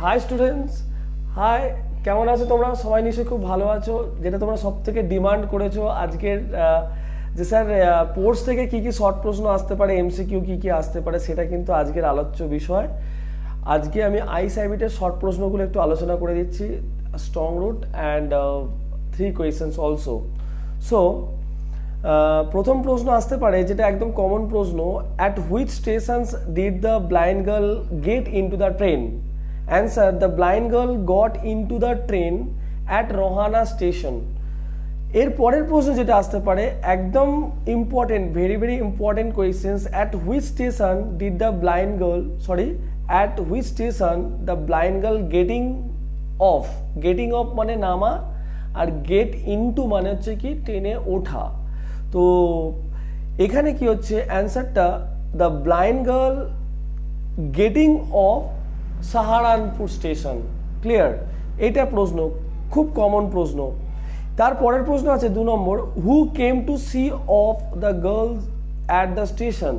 High students, high, কেমন আছো তোমরা? সবাই নিশ্চয়ই খুব ভালো আছো। যেটা তোমরা সব থেকে ডিমান্ড করেছো আজকের যে স্যার পোর্স থেকে কি কি শর্ট প্রশ্ন আসতে পারে, এমসিকিউ কি কি আসতে পারে, সেটা কিন্তু আজকের আলোচ্য বিষয়। আজকে আমি আইএসআইবিটের শর্ট প্রশ্নগুলো একটু আলোচনা করে দিচ্ছি, strong root and 3 questions also. So প্রথম প্রশ্ন আসতে পারে, যেটা একদম কমন প্রশ্ন, at which stations did the blind girl get into the train? Answer, the blind girl got into the train at Rohana station. এর পরের প্রশ্ন যেটা আসতে পারে, একদম important, very very important questions, at which station did the blind girl at which station the blind girl getting off মানে নামা, আর gate into মানে হচ্ছে কি ট্রেনে ওঠা। তো এখানে কি হচ্ছে অ্যান্সারটা, the blind girl getting off Saharanpur station. Clear? এটা প্রশ্ন, খুব কমন প্রশ্ন। তারপরের প্রশ্ন আছে 2 number, who came to see off the girls at the station?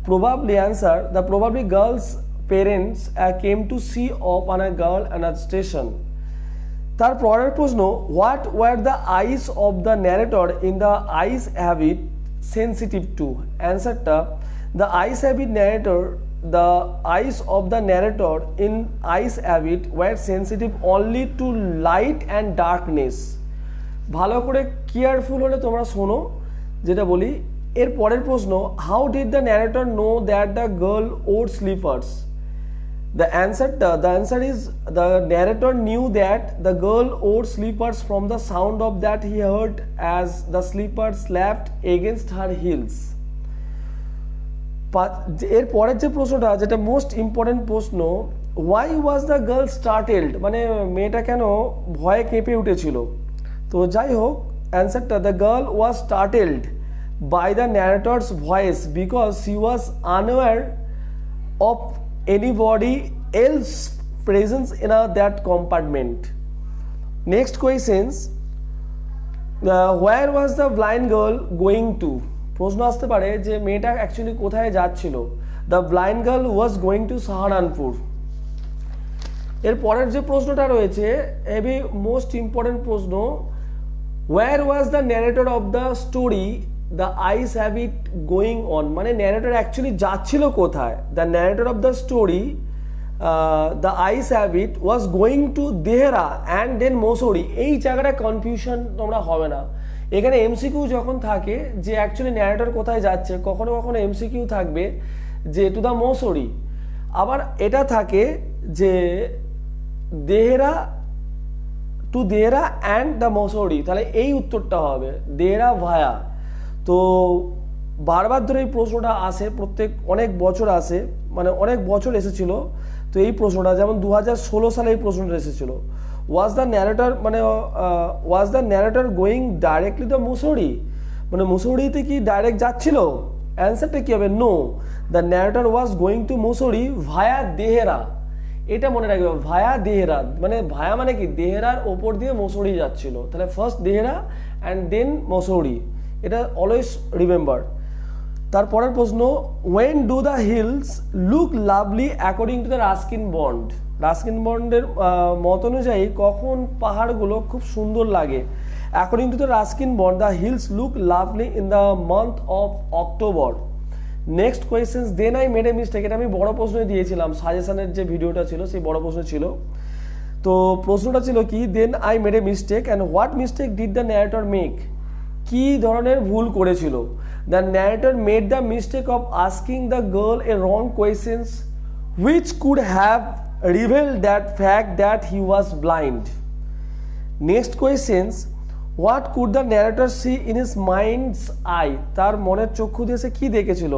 Probably answer, the probably girls parents came to see off on a girl at the station. তার পরের প্রশ্ন, what were the eyes of the narrator in the eyes have it sensitive to? অ্যান্সারটা, the eyes have it narrator the eyes of the narrator in ice habit were sensitive only to light and darkness. ভালো করে careful হলে তোমরা শোনো যেটা বলি। এর পরের প্রশ্ন, how did the narrator know that the girl wore slippers? The answer is, the narrator knew that the girl wore slippers from the sound of that he heard as the slippers slapped against her heels. এর পরের যে প্রশ্নটা, যেটা most important প্রশ্ন, Y was the girl স্টার্টেলড, মানে মেয়েটা কেন ভয়ে কেঁপে উঠেছিল? তো যাই হোক, অ্যান্সারটা, the girl was startled by the narrator's voice because she was unaware of anybody else presence in that compartment. Next questions, where was the blind girl going to? প্রশ্ন আসতে পারে যে মেয়েটা অ্যাকচুয়ালি কোথায় যাচ্ছিল। The blind girl was going to Saharanpur. এর পরের যে প্রশ্নটা রয়েছে, হেভি মোস্ট ইম্পর্টেন্ট প্রশ্ন, where was the narrator of the story the eyes have it going on? মানে ন্যারেটর অ্যাকচুয়ালি যাচ্ছিল কোথায়? The narrator of the story the eyes have it was going to Dehra and then Mussoorie. এই জায়গাটা কনফিউশন তোমরা হবে না। এখানে এমসিকিউ যখন থাকে যে অ্যাকচুয়ালি ন্যারেটর কোথায় যাচ্ছে, কখনো কখনো এমসিকিউ থাকবে যে টু দ্য মসৌরি, আবার এটা থাকে যে Dehra to Dehra and the Mussoorie. তাহলে এই উত্তরটা হবে দেহরা ভায়া। তো বারবার ধরে এই প্রশ্নটা আসে, অনেক বছর আসে, মানে অনেক বছর এসেছিল। তো এই প্রশ্নটা যেমন 2016 সালে এই প্রশ্নটা এসেছিল, was the narrator going directly the Mussoorie? মানে মুসৌরিতে কি ডাইরেক্ট যাচ্ছিল? অ্যান্সারটা কি হবে? No, the narrator was going to Mussoorie via Dehra. এটা মনে রাখবে, ভায়া দেহরা, মানে ভায়া মানে কি দেহরার ওপর দিয়ে মসৌরি যাচ্ছিল। তাহলে first Dehra and then Mussoorie, এটা অলওয়েজ রিমেম্বার। তারপরের প্রশ্ন, when do the hills look lovely according to the Ruskin Bond? Ruskin বন্ডের মত অনুযায়ী কখন পাহাড়গুলো খুব সুন্দর লাগে? According to the Ruskin Bond, the hills look lovely in the month of October. Next questions, then I made a mistake. এটা আমি বড় প্রশ্ন দিয়েছিলাম, সাজেশনের যে ভিডিওটা ছিল সেই বড় প্রশ্ন ছিল। তো প্রশ্নটা ছিল কি, then I made a mistake and what mistake did the narrator make? কি ধরনের ভুল করেছিল? The narrator made the mistake of asking the girl a wrong questions which could have revealed that fact that he was blind. Next questions, what could the narrator see in his mind's eye? তার মনের চক্ষু দিয়ে সে কি দেখেছিল?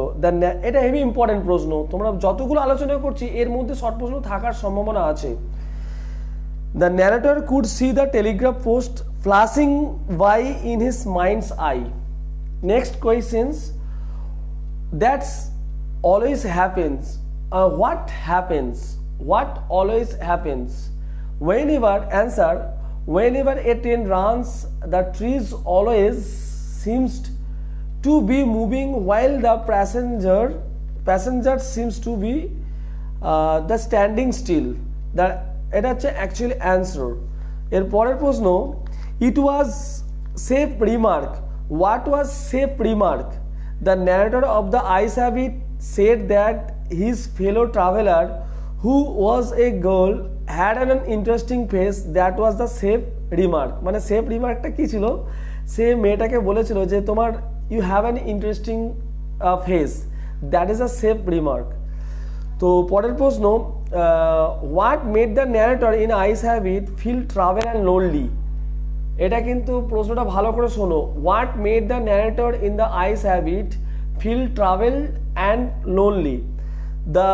এটা heavy important প্রশ্ন। তোমরা যতগুলো আলোচনা করছি এর মধ্যে শর্ট প্রশ্ন থাকার সম্ভাবনা আছে। The narrator could see the telegraph post flashing by in his mind's eye. Next questions, that's always happens. What happens? What always happens? Whenever a train runs, the trees always seems to be moving while the passenger seems to be the standing still. The এটা হচ্ছে actually answer. এর পরের প্রশ্ন, it was safe remark, what was safe remark? The narrator of the eyes have it said that his fellow traveler who was a girl had an interesting face, that was the safe remark। মানে safe রিমার্কটা কি ছিল? সে মেয়েটাকে বলেছিল যে তোমার you have an interesting face, that is a safe remark. তো পরের প্রশ্ন, what made the narrator in eyes have it feel travel and lonely? এটা কিন্তু প্রশ্নটা ভালো করে শোনো। What made the narrator in the eyes have it feel travel and lonely? The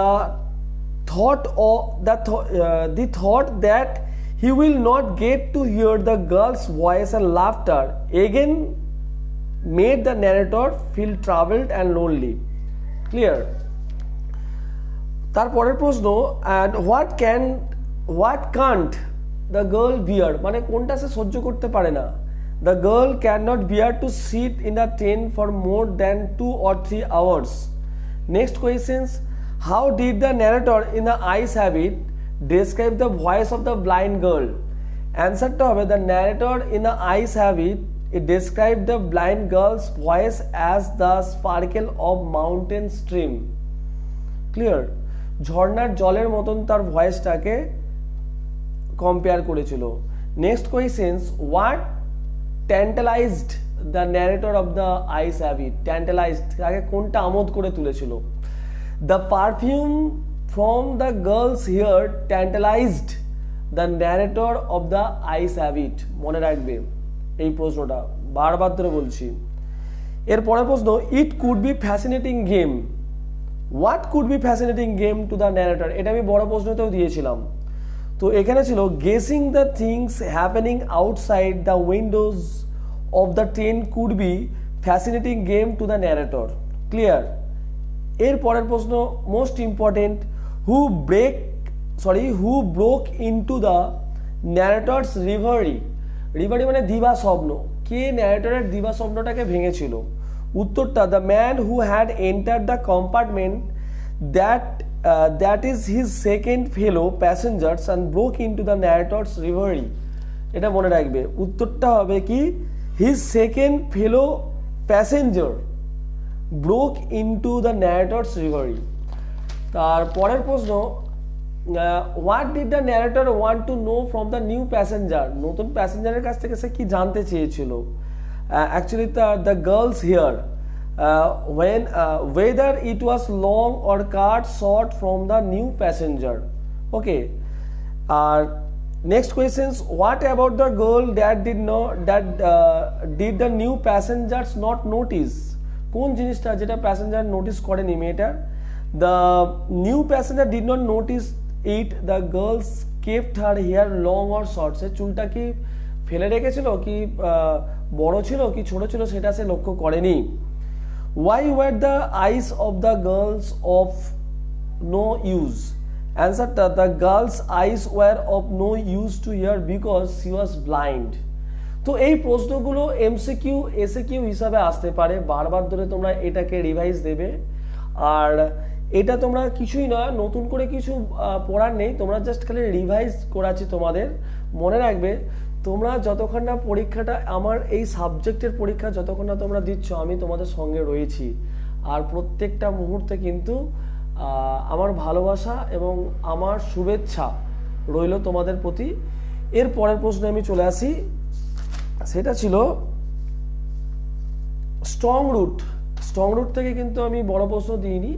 thought that he will not get to hear the girl's voice and laughter again made the narrator feel traveled and lonely. Clear? তারপরের প্রশ্ন, and what can't the girl bear? মানে কোনটা সে সহ্য করতে পারে না? The girl cannot bear to sit in the train for more than 2 or 3 hours. Next questions, how did the narrator in the ice habit describe the voice of the blind girl? Answer to hobe, the narrator in the ice habit, it described the blind girl's voice as the sparkle of mountain stream. Clear? ঝর্ণার জলের মতন তার ভয়েসটাকে compare করেছিল। Next questions, what tantalized the narrator of the eyes have it? Tantalized তাকে কোনটা আমোদ করে তুলেছিল? The perfume from the girl's hair tantalized the narrator of the eyes have it. মনে রাখবে এই প্রশ্নটা, বারবার ধরে বলছি। এর পরের প্রশ্ন, it could be fascinating game, what could be fascinating game to the narrator? এটা আমি বড় প্রশ্নতেও দিয়েছিলাম। তো এখানে ছিল guessing the things happening outside the Windows of the train could be fascinating game to the narrator. Clear? এর পরের প্রশ্ন most important, who broke into the narrator's reverie? Reverie মানে দিবা স্বপ্ন। কে ন্যারেটরের দিবা স্বপ্নটাকে ভেঙেছিল? উত্তরটা, the man who had enter the compartment that is his second fellow passengers and broke into the narrator's reverie. এটা মনে রাখবে, উত্তরটা হবে কি, his second fellow passenger broke into the narrator's reverie। তার পরের প্রশ্ন, what did the narrator want to know from the new passenger? নতুন প্যাসেঞ্জারের কাছ থেকে সে কি জানতে চেয়েছিল? Actually the girls here, whether it was long or cut short from the new passenger. Okay, next questions, what about the girl that did the new passengers not notice? কোন জিনিসটা যেটা passenger notice করেনি মেয়েটার? the new passenger did not notice it, the girls kept her hair long or short। সে চুলটা কি ফেলে রেখেছিল, কি বড় ছিল কি ছোট ছিল সেটা সে লক্ষ্য করেনি। Why were the eyes of the girls of no use? Answer, the girl's eyes were of no use to her because she was blind। তো এই প্রশ্নগুলো এমসিকিউ এসএকিউ হিসাবে আসতে পারে, বারবার ধরে তোমরা এটাকে রিভাইজ দেবে। আর এটা তোমরা কিছুই না, নতুন করে কিছু পড়ার নেই, তোমরা জাস্ট খালি রিভাইজ করাচ্ছি তোমাদের। মনে রাখবে, তোমরা যতক্ষণ না পরীক্ষাটা, আমার এই সাবজেক্টের পরীক্ষা যতক্ষণ না তোমরা দিচ্ছ, আমি তোমাদের সঙ্গে রয়েছি। আর প্রত্যেকটা মুহূর্তে কিন্তু আমার ভালোবাসা এবং আমার শুভেচ্ছা রইল তোমাদের প্রতি। এর পরের প্রশ্নে আমি চলে আসি, সেটা ছিল স্ট্রং রুট থেকে কিন্তু আমি বড় প্রশ্ন দিইনি,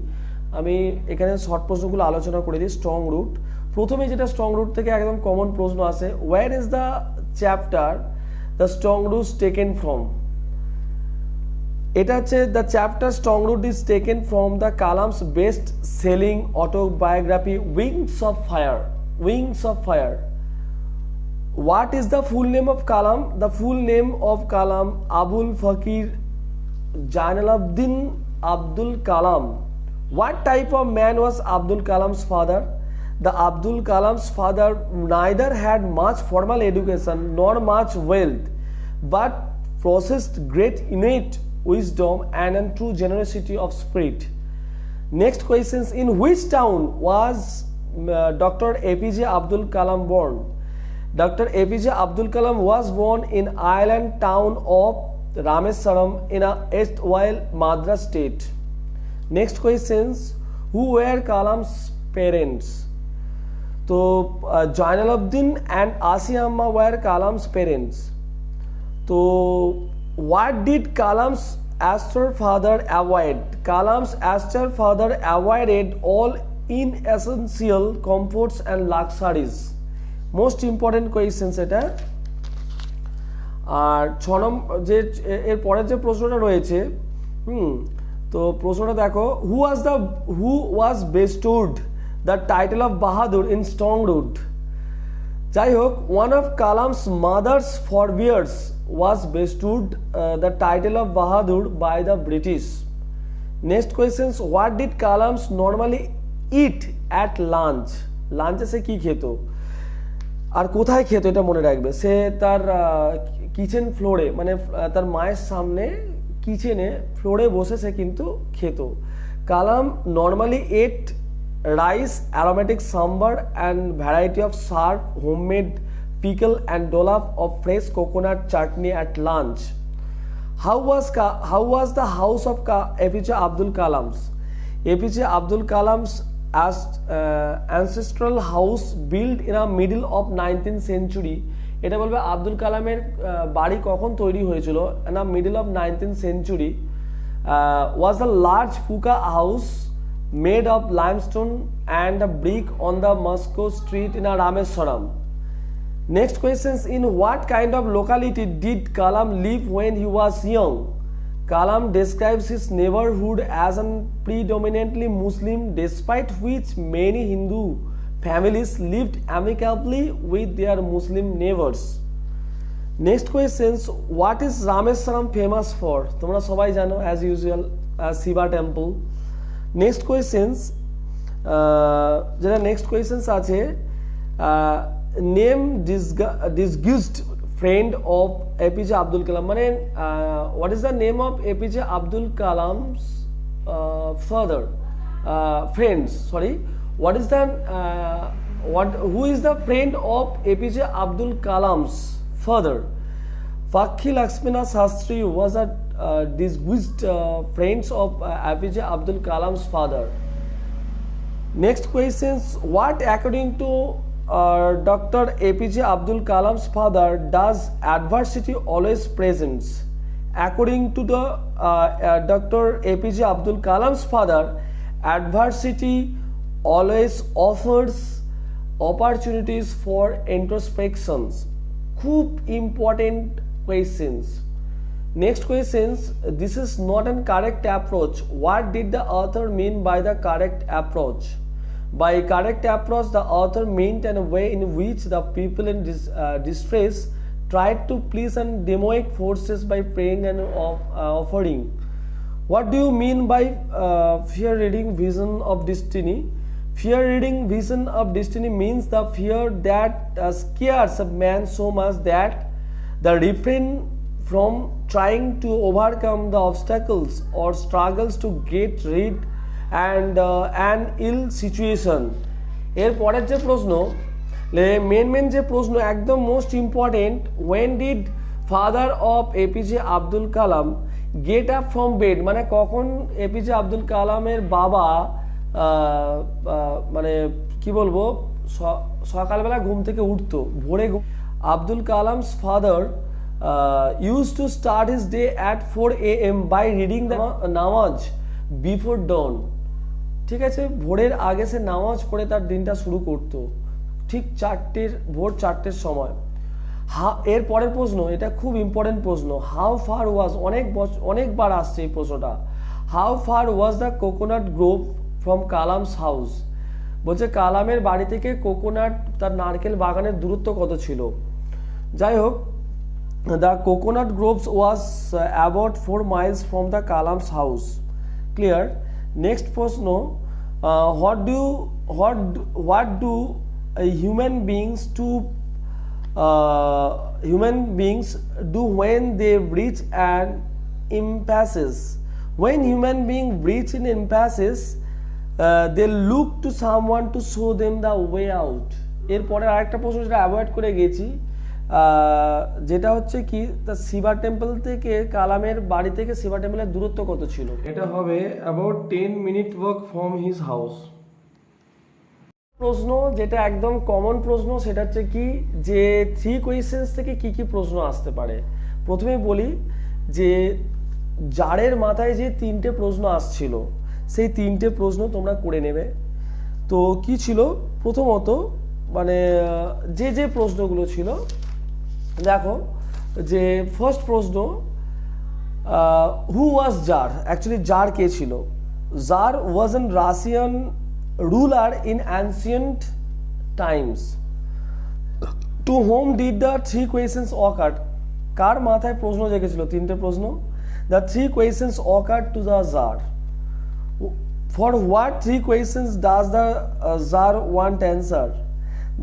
আমি এখানে শর্ট প্রশ্নগুলো আলোচনা করে দিই। স্ট্রং রুট, প্রথমে যেটা স্ট্রং রুট থেকে একদম কমন প্রশ্ন আসে, where is the chapter the strong roots taken from? এটা হচ্ছে the chapter strong root is taken from the Kalam's best selling autobiography wings of fire. What is the full name of Kalam? The full name of Kalam, Abul Fakir Jainaluddin Abdul Kalam. What type of man was Abdul Kalam's father? The Abdul Kalam's father neither had much formal education nor much wealth, but possessed great innate wisdom and a true generosity of spirit. Next questions, in which town was Dr. APJ Abdul Kalam born? Dr. APJ Abdul Kalam was born in island town of Rameswaram in a erstwhile Madras state. Next questions, who were Kalam's parents? So Jainaluddin and Asia Amma were Kalam's parents. So what did Kalam's astral father avoid? Kalam's astral father avoided all inessential comforts and luxuries. Most important questions এটা। আর 6 নম্বর যে এর পরের যে প্রশ্নটা রয়েছে তো প্রশ্নটা দেখো, who was bestowed the title of Bahadur in strong road? যাই হোক, one of Kalam's mother's forebears was bestowed the title of Bahadur by the British. Next questions, what did Kalam's normally eat at lunch? লাঞ্চে সে কি খেত আর কোথায় খেত এটা মনে রাখবে। সে তার কিচেন ফ্লোরে, মানে তার মায়ের সামনে কিচেনে ফ্লোরে বসে সে কিন্তু খেত। কালাম normally at rice, aromatic sambar and variety of sharp homemade pickle and dollop of fresh coconut chutney at lunch. How was the house of APJ Abdul Kalam's? APJ Abdul Kalam's ancestral house built in the middle of 19th century. এটা বলবে আব্দুল কালামের বাড়ি কখন তৈরি হয়েছিল, in the middle of 19th century, was a large pucca house made of limestone and a brick on the Moscow street in Rameswaram. Next questions, in what kind of locality did Kalam live when he was young? Kalam describes his neighborhood as a predominantly Muslim, despite which many Hindu families lived amicably with their Muslim neighbors. Next questions, what is Rameswaram famous for? তোমরা সবাই জানো as usual, Shiva temple. Next questions, যেটা next questions আছে, name disguised friend of APJ Abdul Kalam, মানে what is the name of APJ Abdul Kalam's father friends, sorry, what is the who is the friend of APJ Abdul Kalam's father? Pakhi Lakshmana Shastri was a disguised friends of APJ Abdul Kalam's father. Next questions, what according to Dr. APJ Abdul Kalam's father does adversity always presents? According to the Dr. APJ Abdul Kalam's father, adversity always offers opportunities for introspections. খুব important questions. Next questions, this is not an correct approach. What did the author mean by the correct approach? By correct approach, the author meant a way in which the people in distress tried to please and demonic forces by praying and offering. What do you mean by fear reading vision of destiny? Fear reading vision of destiny means the fear that scares a man so much that the refrain from trying to overcome the obstacles or struggles to get rid and an ill situation. এর পরের যে প্রশ্ন, main যে প্রশ্ন একদম most important, when did father of APJ Abdul Kalam get up from bed? মানে কখন APJ Abdul কালামের বাবা মানে কি বলবো সকালবেলা ঘুম থেকে উঠতো, ভোরে Abdul Kalam's father used to start his day at 4 AM by reading the নামাজ before dawn. ঠিক আছে, ভোরের আগে সে নামাজ পড়ে তার দিনটা শুরু করতো ঠিক ভোর 4টের সময়। এর পরের প্রশ্ন, এটা খুব ইম্পর্টেন্ট প্রশ্ন, হাউ ফার ওয়াজ, অনেকবার আসছে এই প্রশ্নটা, how far was the coconut Grove from Kalam's house? বলছে কালামের বাড়ি থেকে কোকোনাট তার নারকেল বাগানের দূরত্ব কত ছিল? যাই হোক, the coconut groves was about 4 miles from the Kalam's house. Clear? Next প্রশ্ন, what do human beings do when they reach an impasse? When human beings reach an impasse, they look to someone to show them the way out. এরপরে আরেকটা প্রশ্ন যেটা avoid করে গেছি, যেটা হচ্ছে কি, দ্য শিবা টেম্পল থেকে কালামের বাড়ি থেকে শিবা টেম্পলের দূরত্ব কত ছিল? এটা হবে about 10 minute walk from his house. প্রশ্ন যেটা একদম কমন প্রশ্ন সেটা হচ্ছে কি, যে 3 কোয়েশ্চেন্স থেকে কি কি প্রশ্ন আসতে পারে। প্রথমে বলি যে জারের মাথায় যে 3টে প্রশ্ন আসছিল সেই 3টে প্রশ্ন তোমরা করে নেবে। তো কি ছিল, প্রথমত মানে যে প্রশ্নগুলো ছিল, দেখো যে ফার্স্ট প্রশ্ন, who was tsar, actually tsar কে ছিল? Tsar was an Russian ruler in ancient times. To whom did the 3 questions occur, কার মাথায় প্রশ্ন জেগেছিল 3টে প্রশ্ন? The 3 questions occur to the tsar. For what 3 questions does the Tsar want answer?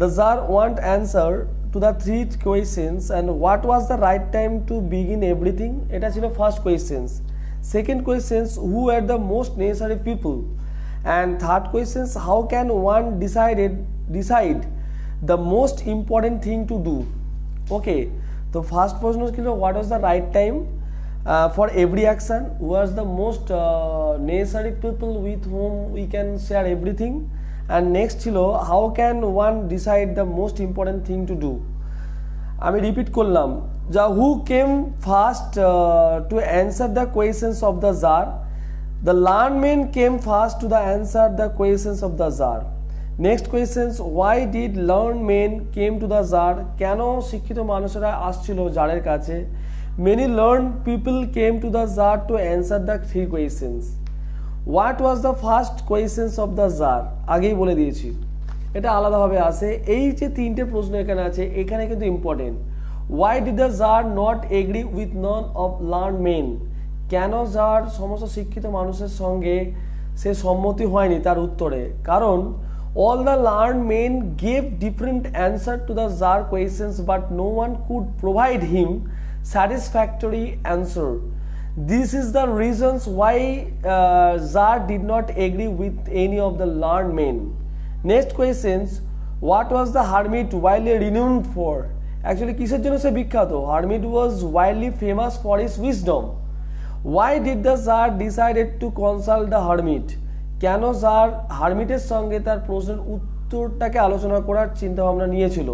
The Tsar want answer to the 3 questions, and what was the right time to begin everything? এটা ছিল first questions. Second questions, who were the most necessary people? And third questions, how can one decide the most important thing to do? Okay, so first প্রশ্ন ছিল what was the right time for every action, was the most necessary people with whom we can share everything, and next chilo how can one decide the most important thing to do. আমি repeat করলাম, যা who came first to answer the questions of the Tsar? The learned men came first to the answer the questions of the Tsar. Next questions, why did learned men came to the Tsar? কেন শিক্ষিত মানুষেরা আসছিল জারের কাছে? Many learned people came to the Tsar to answer the 3 questions. What was the first questions of the Tsar? আগেই বলে দিয়েছি, এটা আলাদাভাবে আসে। এই যে 3টে প্রশ্ন এখানে আছে, এখানে কিন্তু important. Why did the Tsar not agree with none of learned men? কেন জার সমস্ত শিক্ষিত মানুষের সঙ্গে সে সম্মতি হয়নি তার উত্তরে? কারণ all the learned men gave different answer to the Tsar questions, but no one could provide him satisfactory answer. This is the reasons why Tsar did not agree with any of the learned men. Next questions, what was the hermit widely renowned for? Actually কিসের জন্য সে বিখ্যাত? Hermit was widely famous for his wisdom. Why did the Tsar decided to consult the hermit? কেন jar হারমিটের সঙ্গে তার প্রশ্নের উত্তরটাকে আলোচনা করার চিন্তা ভাবনা নিয়েছিল?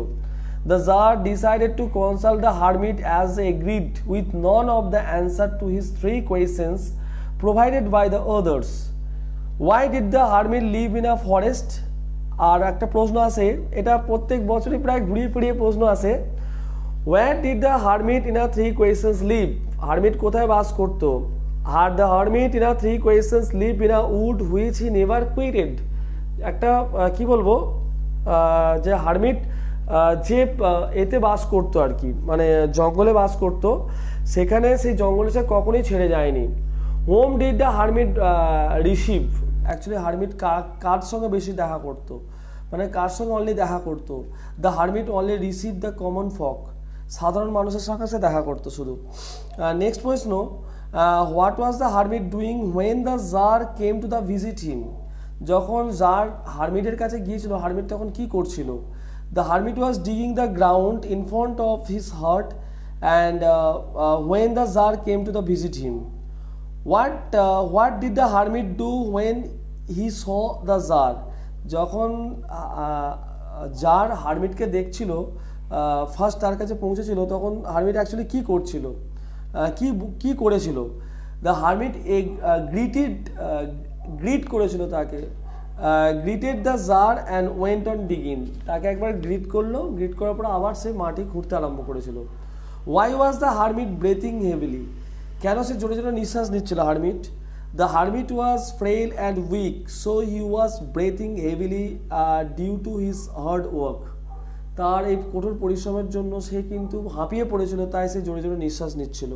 The Tsar decided to consult the hermit as they agreed with none of the answer to his 3 questions provided by the others. Why did the hermit live in a forest? আর একটা প্রশ্ন আছে, এটা প্রত্যেক বছরই প্রায় ঘুরিয়ে ফিরিয়ে প্রশ্ন আছে। Where did the hermit in a 3 questions live? Hermit কোথায় বাস করত? The hermit in a 3 questions live in a wood which he never quitted. একটা কি বলবো, যে হারমিট যে এতে বাস করতো আর কি, মানে জঙ্গলে বাস করতো, সেখানে সেই জঙ্গলে সে কখনোই ছেড়ে যায়নি। Whom did the hermit receive, actually hermit কার সঙ্গে বেশি দেখা করতো, মানে কার সঙ্গে অনলি দেখা করতো? The hermit only receive the common folk, সাধারণ মানুষের সঙ্গে সে দেখা করতো শুধু। নেক্সট প্রশ্ন, what was the hermit doing when the tsar came to the visit him? যখন জার হারমিটের কাছে গিয়েছিল, হারমিট তখন কি করছিল? The hermit was digging the ground in front of his hut, and when the Tsar came to the visit him. What did the hermit do when he saw the Tsar? যখন jar হারমিটকে দেখছিল, first তার কাছে পৌঁছেছিল, তখন hermit actually কি করছিল, কি করেছিল? দ্য হারমিট গ্রিট করেছিল তাকে, greeted the tsar and went on digging, তাকে একবার গ্রিট করলো, গ্রিট করার পর আবার সে মাটি খুঁড়তে আরম্ভ করেছিল। Why was the hermit breathing heavily? কেন সে জোরে জোরে নিঃশ্বাস নিচ্ছিল hermit? The hermit was frail and weak, so he was breathing heavily due to his hard work. তার এই কঠোর পরিশ্রমের জন্য সে কিন্তু হাঁপিয়ে পড়েছিল, তাই সে জোরে জোরে নিঃশ্বাস নিচ্ছিল।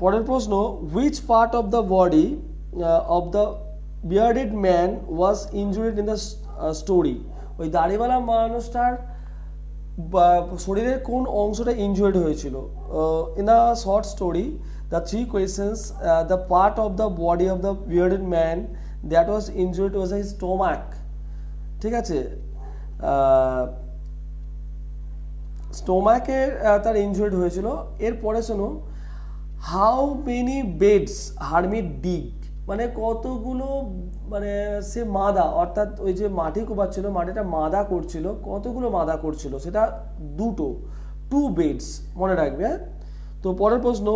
পরের প্রশ্ন, which part of the body of the bearded man was injured in the story? ওই দাড়িওয়ালা মানুষটার শরীরের কোন অংশটা ইনজুর্ড হয়েছিল? In the short story, the 3 questions, the part of the body of the bearded man that was injured was his stomach. ঠিক আছে, স্টোমাকের তার ইনজুরিড হয়েছিল। এরপরে শোনো, how many beds hermit dig, মানে কতগুলো, মানে সে মাদা, অর্থাৎ ওই যে মাটি কোপাচ্ছিল, মাটিটা মাদা করছিল, কতগুলো মাদা করছিল, সেটা দুটো, 2 বেডস, মনে রাখবে। তো পরের প্রশ্ন,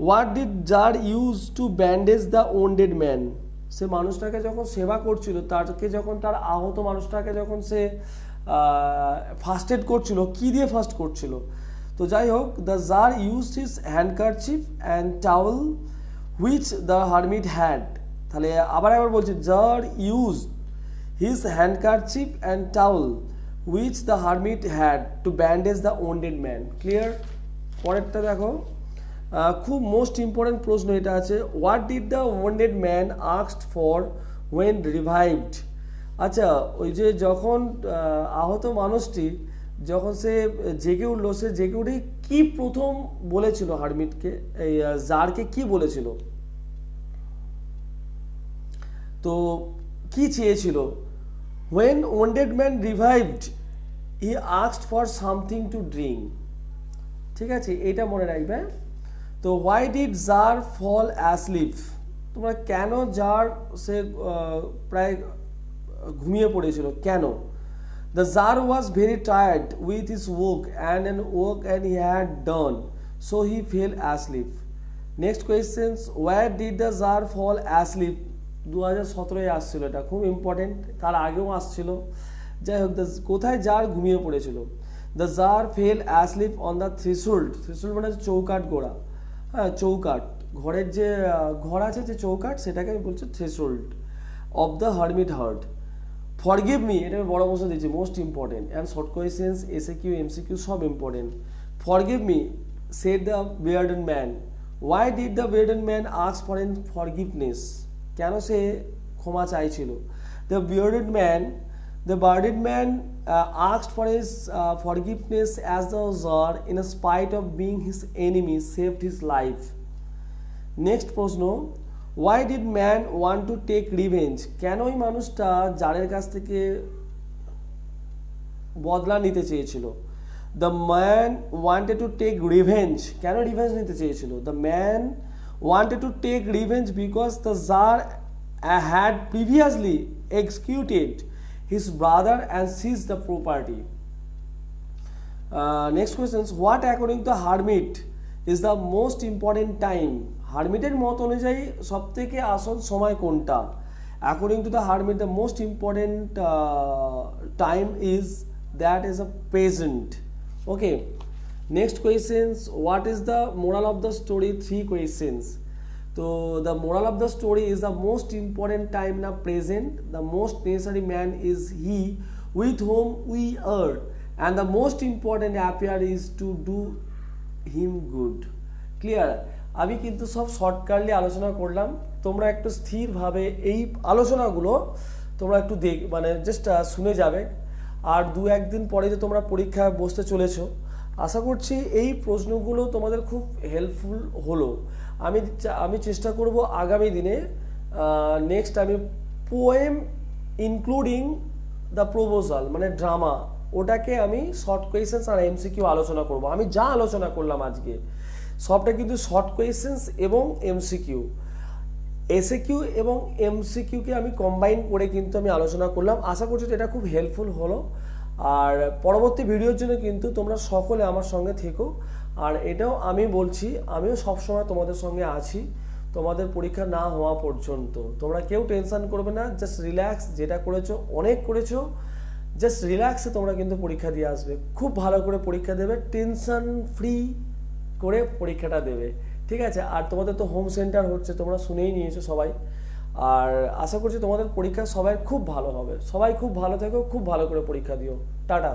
what did tsar use to bandage the wounded man, সে মানুষটাকে যখন সেবা করছিল, তাকে যখন তার আহত মানুষটাকে যখন সে ফার্স্ট এড করছিল, কি দিয়ে ফার্স্ট করছিল? তো যাই হোক, the tsar use his handkerchief and towel which the hermit had. তাহলে আবার বলছি, tsar use his handkerchief and towel which the hermit had to bandage the wounded man. Clear? পরেরটা দেখো, খুব মোস্ট ইম্পর্টেন্ট প্রশ্ন এটা আছে, what did the wounded man asked for when revived. আচ্ছা, ওই যে যখন আহত মানুষটি যখন সে জেগে উঠলো, সে জেগে উঠে কি প্রথম বলেছিল হারমিটকে, এই জারকে কি বলেছিল? তো কি চেয়েছিল? when wounded man revived he asked for something to drink। ঠিক আছে, এটা মনে রাখবে। তো why did jar fall asleep, তোমরা কেন জার সে প্রায় ঘুমিয়ে পড়েছিল, কেন? The jar was very tired with his work and he had done, so he fell asleep। Next questions, where did the jar fall asleep? 2017 আসছিল, এটা খুব ইম্পর্টেন্ট, তার আগেও আসছিল। যাই হোক, কোথায় জার ঘুমিয়ে পড়েছিল? The jar fell asleep on the threshold। threshold মানে চৌকাঠ গোড়া, হ্যাঁ চৌকাঠ, ঘরের যে ঘর আছে যে চৌকাঠ, সেটাকে আমি বলছি threshold of the hermit hut। Forgive me, এটা আমি বড় প্রশ্ন দিচ্ছি, most important, and short questions, SAQ, MCQ সব important. Forgive me said the bearded man। why did the bearded man ask for forgiveness? কেন সে ক্ষমা চাইছিল? the bearded man asked for his forgiveness as the jar, in spite of being his enemy, saved his life। next প্রশ্ন, why did man want to take revenge? কেন ওই মানুষটা জারের কাছ থেকে বদলা নিতে চেয়েছিল? the man wanted to take revenge, কেন রিভেঞ্জ নিতে চেয়েছিল? the man wanted to take revenge because the jar had previously executed his brother and seized the property। next questions, what according to the hermit is the most important time? হারমিটের মত অনুযায়ী সবথেকে আসল সময় কোনটা? according to the hermit the most important time is that is a present। okay, next questions, what is the moral of the story? 3 questions। so the moral of the story is the most important time in the present, the most necessary man is he with whom we are, and the most important affair is to do him good। clear? আমি কিন্তু সব শর্টকাটলি আলোচনা করলাম, তোমরা একটু স্থিরভাবে এই আলোচনাগুলো তোমরা একটু মানে জাস্ট শুনে যাবে, আর 2-1 দিন পরে যে তোমরা পরীক্ষায় বসতে চলেছো, আশা করছি এই প্রশ্নগুলো তোমাদের খুব হেল্পফুল হলো। আমি চেষ্টা করব আগামী দিনে নেক্সট আমি পোয়েম ইনক্লুডিং দ্য প্রপোজাল মানে ড্রামা, ওটাকে আমি শর্ট কোয়েশ্চেন্স আর MCQ আলোচনা করব। আমি যা আলোচনা করলাম আজকে সবটা কিন্তু শর্ট কোয়েশ্চেন্স এবং MCQ, SAQ এবং MCQ কে আমি কম্বাইন করে কিন্তু আমি আলোচনা করলাম। আশা করছি এটা খুব হেল্পফুল হলো, আর পরবর্তী ভিডিওর জন্য কিন্তু তোমরা সকলে আমার সঙ্গে থেকো। আর এটাও আমি বলছি, আমিও সবসময় তোমাদের সঙ্গে আছি তোমাদের পরীক্ষা না হওয়া পর্যন্ত। তোমরা কেউ টেনশন করবে না, জাস্ট রিল্যাক্স, যেটা করেছো অনেক করেছো, জাস্ট রিল্যাক্সে তোমরা কিন্তু পরীক্ষা দিয়ে আসবে, খুব ভালো করে পরীক্ষা দেবে, টেনশন ফ্রি করে পরীক্ষাটা দেবে, ঠিক আছে? আর তোমাদের তো হোম সেন্টার হচ্ছে, তোমরা শুনেই নিয়েছো সবাই, আর আশা করছি তোমাদের পরীক্ষা সবাই খুব ভালো হবে। সবাই খুব ভালো থেকো, খুব ভালো করে পরীক্ষা দিও। টাটা।